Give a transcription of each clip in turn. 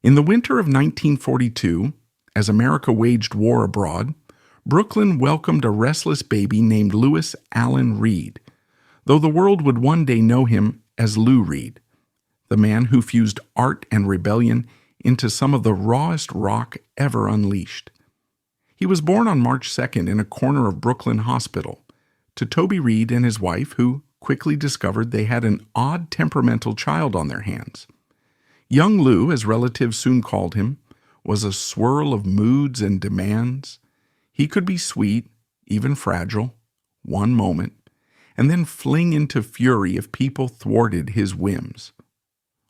In the winter of 1942, as America waged war abroad, Brooklyn welcomed a restless baby named Lewis Allen Reed, though the world would one day know him as Lou Reed, the man who fused art and rebellion into some of the rawest rock ever unleashed. He was born on March 2nd in a corner of Brooklyn Hospital to Toby Reed and his wife, who quickly discovered they had an odd temperamental child on their hands. Young Lou, as relatives soon called him, was a swirl of moods and demands. He could be sweet, even fragile, one moment, and then fling into fury if people thwarted his whims.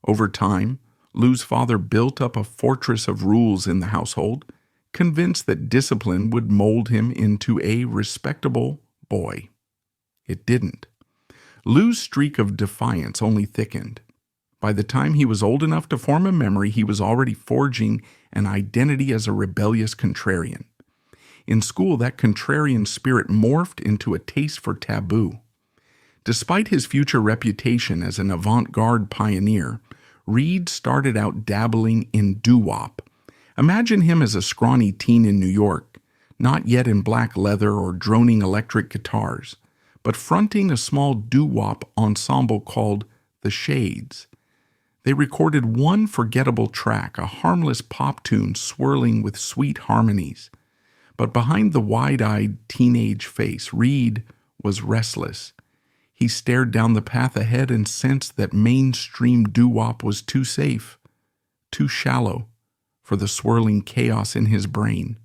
Over time, Lou's father built up a fortress of rules in the household, convinced that discipline would mold him into a respectable boy. It didn't. Lou's streak of defiance only thickened. By the time he was old enough to form a memory, he was already forging an identity as a rebellious contrarian. In school, that contrarian spirit morphed into a taste for taboo. Despite his future reputation as an avant-garde pioneer, Reed started out dabbling in doo-wop. Imagine him as a scrawny teen in New York, not yet in black leather or droning electric guitars, but fronting a small doo-wop ensemble called The Shades. They recorded one forgettable track, a harmless pop tune swirling with sweet harmonies. But behind the wide-eyed teenage face, Reed was restless. He stared down the path ahead and sensed that mainstream doo-wop was too safe, too shallow for the swirling chaos in his brain.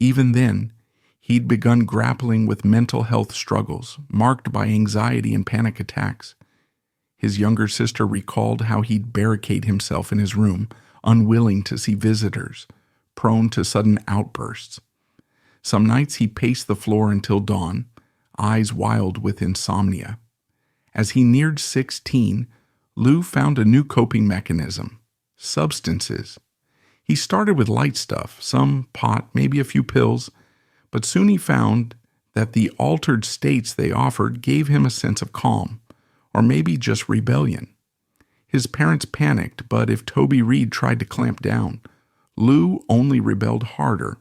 Even then, he'd begun grappling with mental health struggles, marked by anxiety and panic attacks. His younger sister recalled how he'd barricade himself in his room, unwilling to see visitors, prone to sudden outbursts. Some nights he paced the floor until dawn, eyes wild with insomnia. As he neared 16, Lou found a new coping mechanism: substances. He started with light stuff, some pot, maybe a few pills, but soon he found that the altered states they offered gave him a sense of calm, or maybe just rebellion. His parents panicked, but if Toby Reed tried to clamp down, Lou only rebelled harder.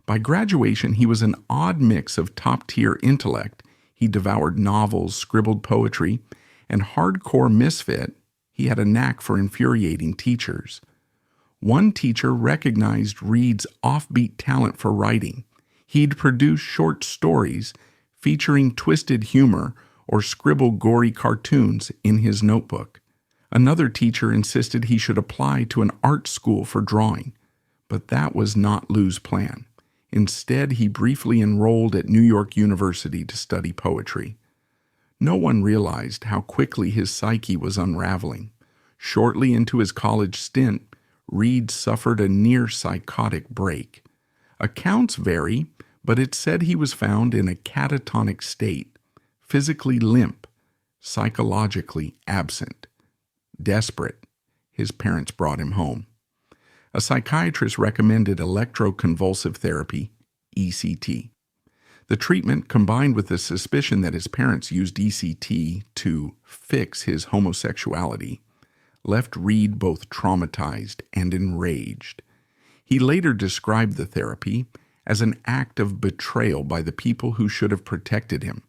By graduation, he was an odd mix of top-tier intellect. He devoured novels, scribbled poetry, and hardcore misfit. He had a knack for infuriating teachers. One teacher recognized Reed's offbeat talent for writing. He'd produce short stories featuring twisted humor or scribble gory cartoons in his notebook. Another teacher insisted he should apply to an art school for drawing, but that was not Lou's plan. Instead, he briefly enrolled at New York University to study poetry. No one realized how quickly his psyche was unraveling. Shortly into his college stint, Reed suffered a near-psychotic break. Accounts vary, but it said he was found in a catatonic state, physically limp, psychologically absent. Desperate, his parents brought him home. A psychiatrist recommended electroconvulsive therapy, ECT. The treatment, combined with the suspicion that his parents used ECT to fix his homosexuality, left Reed both traumatized and enraged. He later described the therapy as an act of betrayal by the people who should have protected him.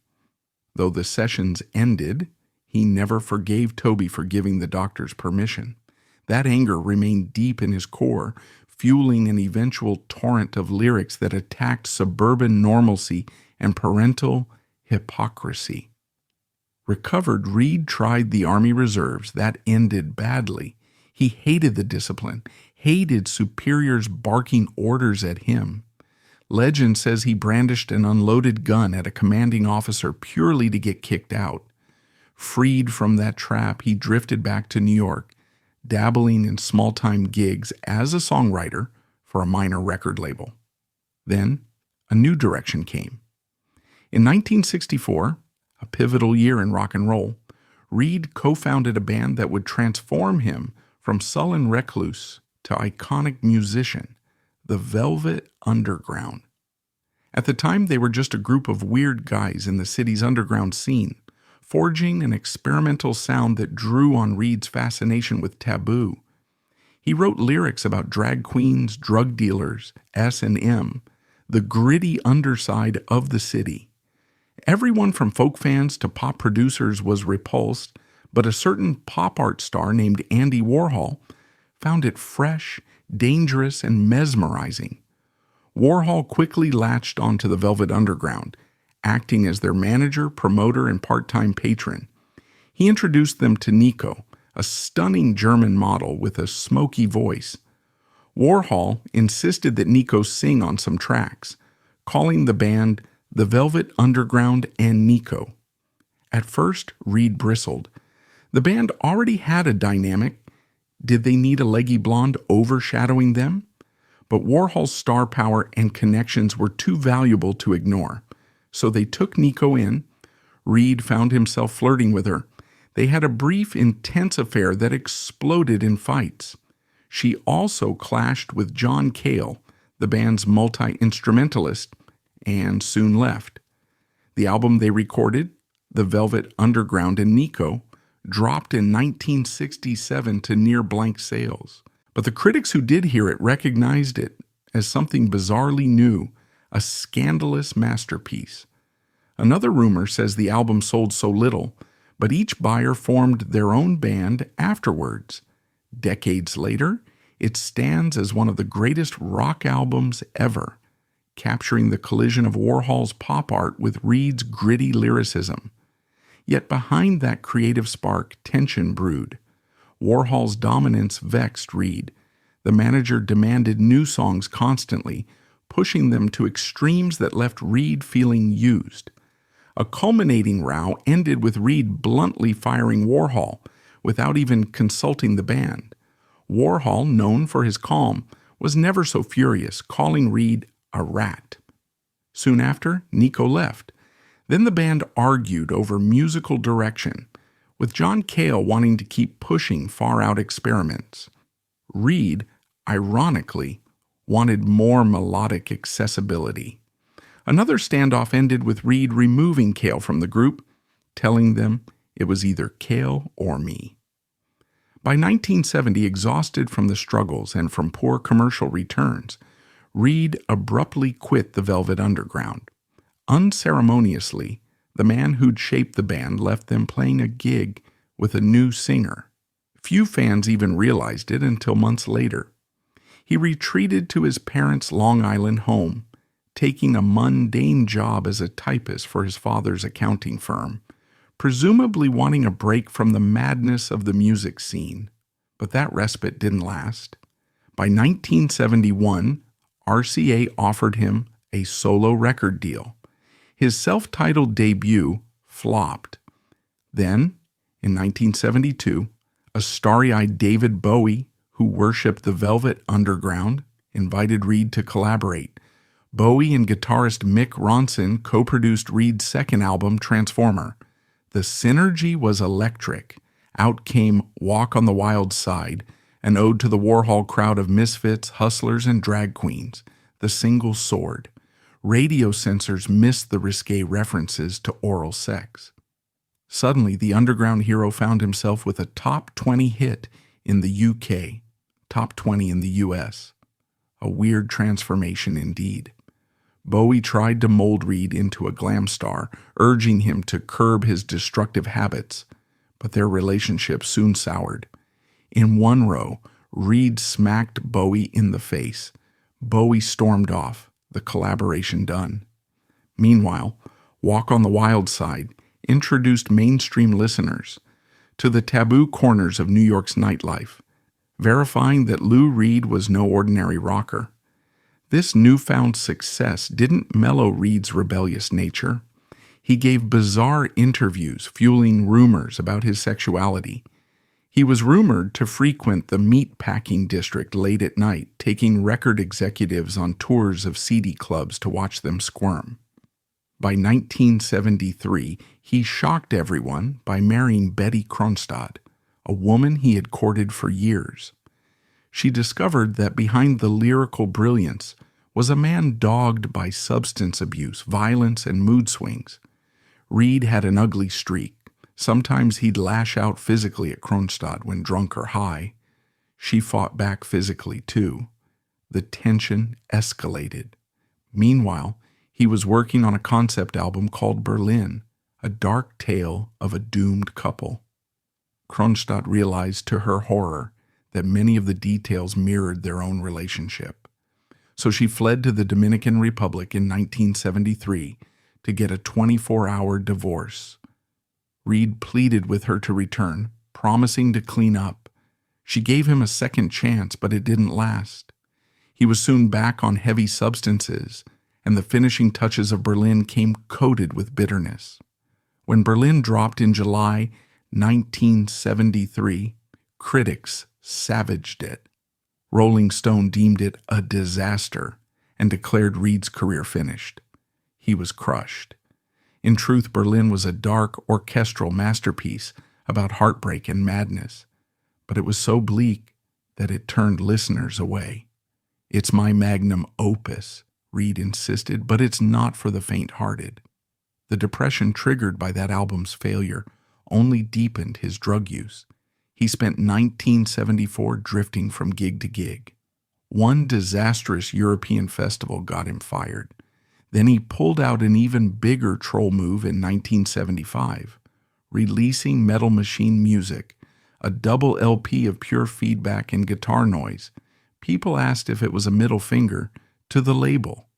Though the sessions ended, he never forgave Toby for giving the doctors permission. That anger remained deep in his core, fueling an eventual torrent of lyrics that attacked suburban normalcy and parental hypocrisy. Recovered, Reed tried the Army Reserves. That ended badly. He hated the discipline, hated superiors barking orders at him. Legend says he brandished an unloaded gun at a commanding officer purely to get kicked out. Freed from that trap, he drifted back to New York, dabbling in small-time gigs as a songwriter for a minor record label. Then, a new direction came. In 1964, a pivotal year in rock and roll, Reed co-founded a band that would transform him from sullen recluse to iconic musician, the Velvet Underground. At the time, they were just a group of weird guys in the city's underground scene, forging an experimental sound that drew on Reed's fascination with taboo. He wrote lyrics about drag queens, drug dealers, S&M, the gritty underside of the city. Everyone from folk fans to pop producers was repulsed, but a certain pop art star named Andy Warhol found it fresh, dangerous, and mesmerizing. Warhol quickly latched onto the Velvet Underground, acting as their manager, promoter, and part-time patron. He introduced them to Nico, a stunning German model with a smoky voice. Warhol insisted that Nico sing on some tracks, calling the band the Velvet Underground and Nico. At first, Reed bristled. The band already had a dynamic. Did they need a leggy blonde overshadowing them? But Warhol's star power and connections were too valuable to ignore, so they took Nico in. Reed found himself flirting with her. They had a brief, intense affair that exploded in fights. She also clashed with John Cale, the band's multi-instrumentalist, and soon left. The album they recorded, The Velvet Underground and Nico, dropped in 1967 to near blank sales. But the critics who did hear it recognized it as something bizarrely new, a scandalous masterpiece. Another rumor says the album sold so little, but each buyer formed their own band afterwards. Decades later, it stands as one of the greatest rock albums ever, capturing the collision of Warhol's pop art with Reed's gritty lyricism. Yet behind that creative spark, tension brewed. Warhol's dominance vexed Reed. The manager demanded new songs constantly, pushing them to extremes that left Reed feeling used. A culminating row ended with Reed bluntly firing Warhol without even consulting the band. Warhol, known for his calm, was never so furious, calling Reed a rat. Soon after, Nico left. Then the band argued over musical direction, with John Cale wanting to keep pushing far-out experiments. Reed, ironically, wanted more melodic accessibility. Another standoff ended with Reed removing Cale from the group, telling them it was either Cale or me. By 1970, exhausted from the struggles and from poor commercial returns, Reed abruptly quit the Velvet Underground. Unceremoniously, the man who'd shaped the band left them playing a gig with a new singer. Few fans even realized it until months later. He retreated to his parents' Long Island home, taking a mundane job as a typist for his father's accounting firm, presumably wanting a break from the madness of the music scene. But that respite didn't last. By 1971, RCA offered him a solo record deal. His self-titled debut flopped. Then, in 1972, a starry-eyed David Bowie, who worshipped the Velvet Underground, invited Reed to collaborate. Bowie and guitarist Mick Ronson co-produced Reed's second album, Transformer. The synergy was electric. Out came Walk on the Wild Side, an ode to the Warhol crowd of misfits, hustlers, and drag queens. The single soared. Radio censors missed the risque references to oral sex. Suddenly, the underground hero found himself with a top 20 hit in the UK, top 20 in the US. A weird transformation indeed. Bowie tried to mold Reed into a glam star, urging him to curb his destructive habits, but their relationship soon soured. In one row, Reed smacked Bowie in the face. Bowie stormed off, the collaboration done. Meanwhile, Walk on the Wild Side introduced mainstream listeners to the taboo corners of New York's nightlife, verifying that Lou Reed was no ordinary rocker. This newfound success didn't mellow Reed's rebellious nature. He gave bizarre interviews fueling rumors about his sexuality. He was rumored to frequent the meat-packing district late at night, taking record executives on tours of seedy clubs to watch them squirm. By 1973, he shocked everyone by marrying Betty Kronstadt, a woman he had courted for years. She discovered that behind the lyrical brilliance was a man dogged by substance abuse, violence, and mood swings. Reed had an ugly streak. Sometimes he'd lash out physically at Kronstadt when drunk or high. She fought back physically, too. The tension escalated. Meanwhile, he was working on a concept album called Berlin, a dark tale of a doomed couple. Kronstadt realized to her horror that many of the details mirrored their own relationship. So she fled to the Dominican Republic in 1973 to get a 24-hour divorce. Reed pleaded with her to return, promising to clean up. She gave him a second chance, but it didn't last. He was soon back on heavy substances, and the finishing touches of Berlin came coated with bitterness. When Berlin dropped in July 1973, critics savaged it. Rolling Stone deemed it a disaster and declared Reed's career finished. He was crushed. In truth, Berlin was a dark orchestral masterpiece about heartbreak and madness, but it was so bleak that it turned listeners away. "It's my magnum opus," Reed insisted, but it's not for the faint-hearted. The depression triggered by that album's failure only deepened his drug use. He spent 1974 drifting from gig to gig. One disastrous European festival got him fired. Then he pulled out an even bigger troll move in 1975, releasing Metal Machine Music, a double LP of pure feedback and guitar noise. People asked if it was a middle finger to the label.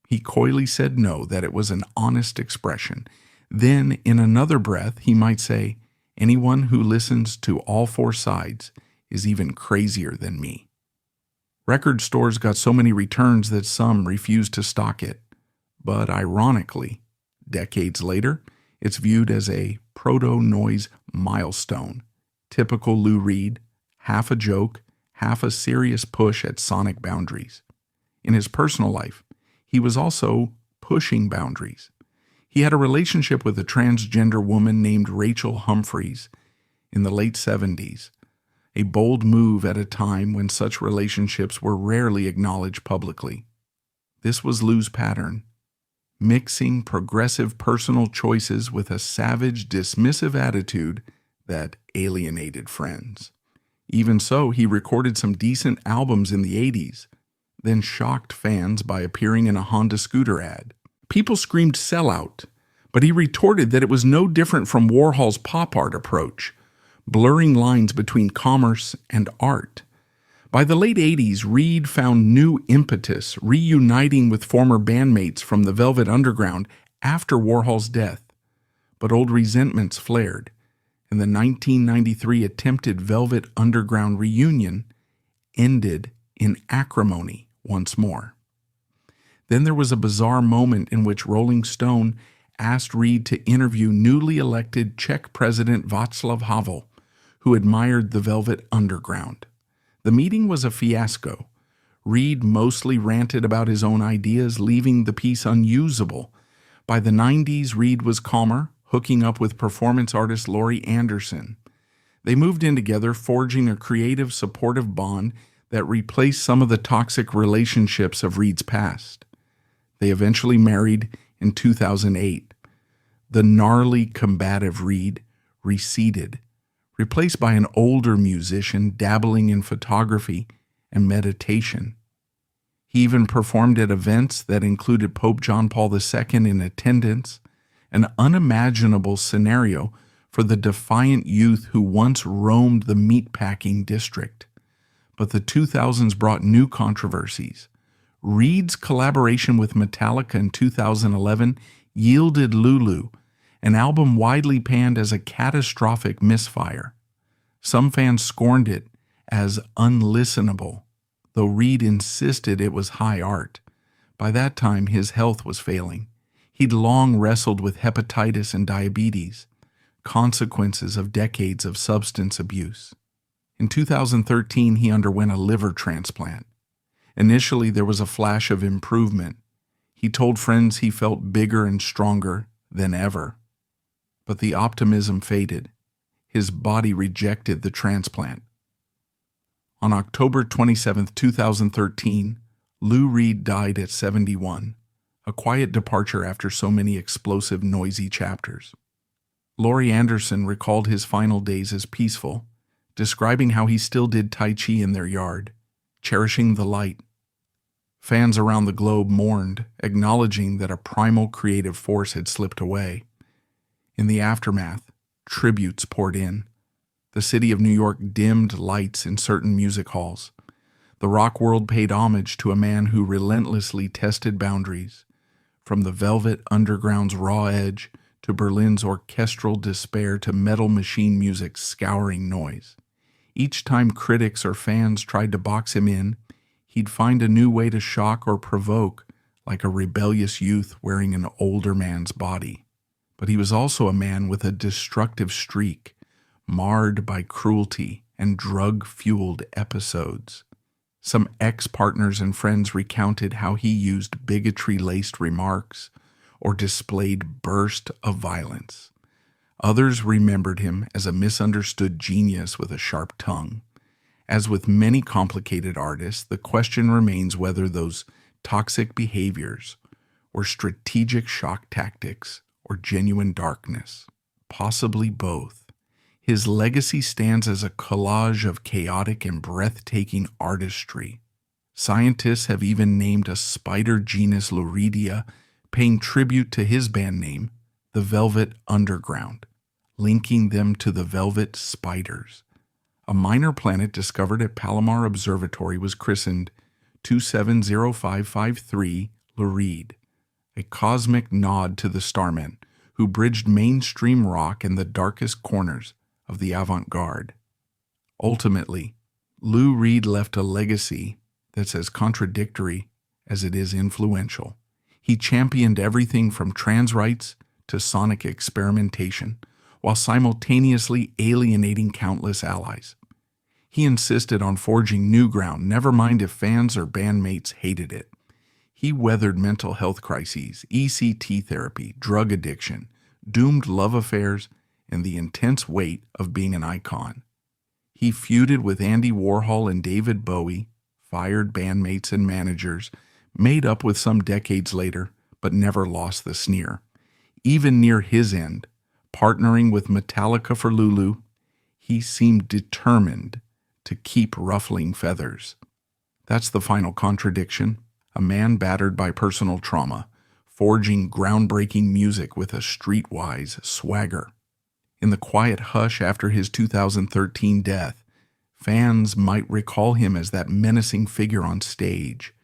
He coyly said no, that it was an honest expression. Then, in another breath, he might say, "Anyone who listens to all four sides is even crazier than me." Record stores got so many returns that some refused to stock it. But ironically, decades later, it's viewed as a proto-noise milestone. Typical Lou Reed, half a joke, half a serious push at sonic boundaries. In his personal life, he was also pushing boundaries. He had a relationship with a transgender woman named Rachel Humphreys in the late 70s, a bold move at a time when such relationships were rarely acknowledged publicly. This was Lou's pattern, mixing progressive personal choices with a savage, dismissive attitude that alienated friends. Even so, he recorded some decent albums in the 80s, then shocked fans by appearing in a Honda scooter ad. People screamed sellout, but he retorted that it was no different from Warhol's pop art approach, blurring lines between commerce and art. By the late 80s, Reed found new impetus, reuniting with former bandmates from the Velvet Underground after Warhol's death. But old resentments flared, and the 1993 attempted Velvet Underground reunion ended in acrimony once more. Then there was a bizarre moment in which Rolling Stone asked Reed to interview newly elected Czech President Václav Havel, who admired the Velvet Underground. The meeting was a fiasco. Reed mostly ranted about his own ideas, leaving the piece unusable. By the 90s, Reed was calmer, hooking up with performance artist Laurie Anderson. They moved in together, forging a creative, supportive bond that replaced some of the toxic relationships of Reed's past. They eventually married in 2008. The gnarly, combative Reed receded, replaced by an older musician dabbling in photography and meditation. He even performed at events that included Pope John Paul II in attendance, an unimaginable scenario for the defiant youth who once roamed the meatpacking district. But the 2000s brought new controversies. Reed's collaboration with Metallica in 2011 yielded Lulu, an album widely panned as a catastrophic misfire. Some fans scorned it as unlistenable, though Reed insisted it was high art. By that time, his health was failing. He'd long wrestled with hepatitis and diabetes, consequences of decades of substance abuse. In 2013, he underwent a liver transplant. Initially, there was a flash of improvement. He told friends he felt bigger and stronger than ever. But the optimism faded. His body rejected the transplant. On October 27, 2013, Lou Reed died at 71, a quiet departure after so many explosive, noisy chapters. Laurie Anderson recalled his final days as peaceful, describing how he still did Tai Chi in their yard, cherishing the light. Fans around the globe mourned, acknowledging that a primal creative force had slipped away. In the aftermath, tributes poured in. The city of New York dimmed lights in certain music halls. The rock world paid homage to a man who relentlessly tested boundaries, from the Velvet Underground's raw edge to Berlin's orchestral despair to Metal Machine Music's scouring noise. Each time critics or fans tried to box him in, he'd find a new way to shock or provoke, like a rebellious youth wearing an older man's body. But he was also a man with a destructive streak, marred by cruelty and drug-fueled episodes. Some ex-partners and friends recounted how he used bigotry-laced remarks or displayed bursts of violence. Others remembered him as a misunderstood genius with a sharp tongue. As with many complicated artists, the question remains whether those toxic behaviors were strategic shock tactics or genuine darkness, possibly both. His legacy stands as a collage of chaotic and breathtaking artistry. Scientists have even named a spider genus Luridia, paying tribute to his band name, the Velvet Underground, linking them to the velvet spiders. A minor planet discovered at Palomar Observatory was christened 270553 Lurid, a cosmic nod to the starmen who bridged mainstream rock and the darkest corners of the avant-garde. Ultimately, Lou Reed left a legacy that's as contradictory as it is influential. He championed everything from trans rights to sonic experimentation, while simultaneously alienating countless allies. He insisted on forging new ground, never mind if fans or bandmates hated it. He weathered mental health crises, ECT therapy, drug addiction, doomed love affairs, and the intense weight of being an icon. He feuded with Andy Warhol and David Bowie, fired bandmates and managers, made up with some decades later, but never lost the sneer. Even near his end, partnering with Metallica for Lulu, he seemed determined to keep ruffling feathers. That's the final contradiction. A man battered by personal trauma, forging groundbreaking music with a streetwise swagger. In the quiet hush after his 2013 death, fans might recall him as that menacing figure on stage,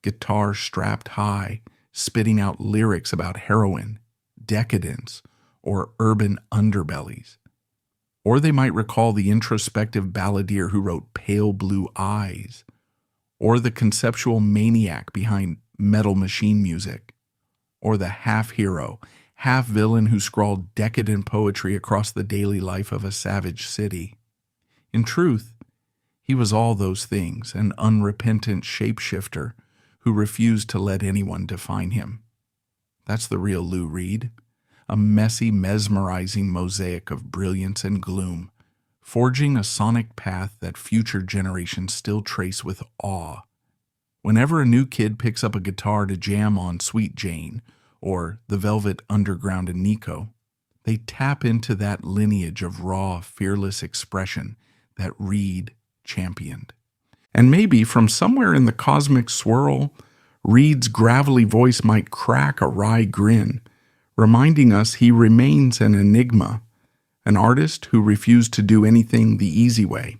guitar strapped high, spitting out lyrics about heroin, decadence, or urban underbellies. Or they might recall the introspective balladeer who wrote Pale Blue Eyes, or the conceptual maniac behind Metal Machine Music, or the half-hero, half-villain who scrawled decadent poetry across the daily life of a savage city. In truth, he was all those things, an unrepentant shapeshifter who refused to let anyone define him. That's the real Lou Reed, a messy, mesmerizing mosaic of brilliance and gloom, forging a sonic path that future generations still trace with awe. Whenever a new kid picks up a guitar to jam on Sweet Jane or The Velvet Underground and Nico, they tap into that lineage of raw, fearless expression that Reed championed. And maybe from somewhere in the cosmic swirl, Reed's gravelly voice might crack a wry grin, reminding us he remains an enigma, an artist who refused to do anything the easy way,